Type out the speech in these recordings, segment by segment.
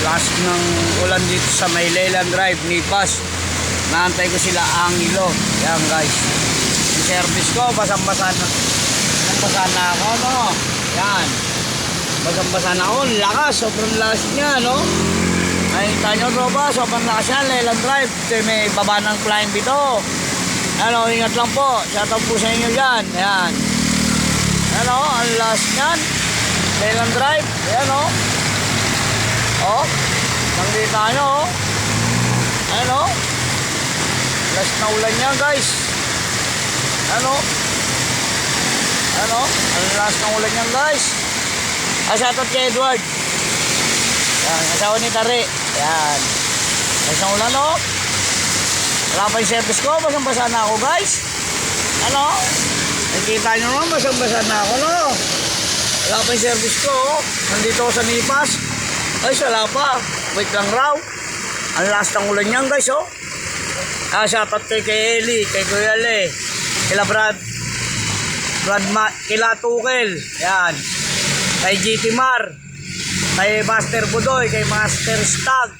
Last ng ulan dito sa may Leyland Drive, Nipas. Naantay ko sila Angelo. Yan guys. Yung service ko, basang-basa na. Basang-basa na ako, no? Yan. Basang-basa na ako. Lakas, sobrang lakas niya, no? Nakikita nyo bro ba? Sobrang lakas yan, Leyland Drive. Kasi may baba ng flying dito. Ano, ingat lang po. Shoutout po sa inyo dyan. Ayan. Ano, ang lakas niyan. Leyland Drive. Ayan, o. Oh, nakikita nyo, oh. Ayan, oh. Last na ulan niya, guys. Ano? Ano? Ang last na ulan niya, guys. Shoutout kay Edward. Yan, asawa ni Tari. Yan. Last na ulan, oh. Wala pa yung service ko. Basang-basa na ako, guys. Ano? Nakikita nyo naman, basang-basa na ako, no? Wala pa yung service ko, oh. Nandito ako sa Nipas. Ay, wala pa. Wait lang raw. Ang last ng ulan niyan, guys, oh. Shoutout kay Eli, kay Kuya Le, kila kila Tukel, yan, kay GT Mar, kay Master Budoy, kay Master Stag,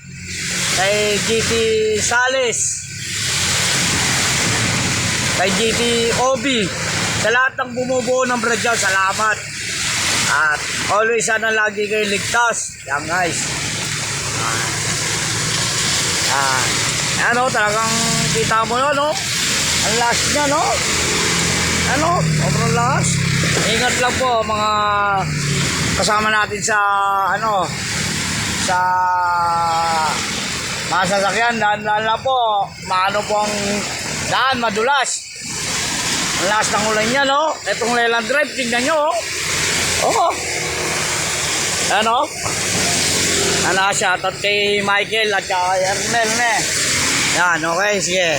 kay GT Sales, kay GT Obi, sa lahat ng bumubuo ng brad dyan, salamat. At always sana lagi kayo ligtas. Yan guys. Ano, talagang kita mo yun, no? Ang last niya, no? Ano, sobrang last. Ingat lang po mga kasama natin sa ano, sa mga sasakyan. Daan-daan lang po. Maano po ang daan, madulas. Ang last ng ulan niya, no? Itong Leyland Drive, tingnan nyo, oh. Oo. Ano? Shoutout kay Michael at kay Ernel, ne? Yan, okay, sige.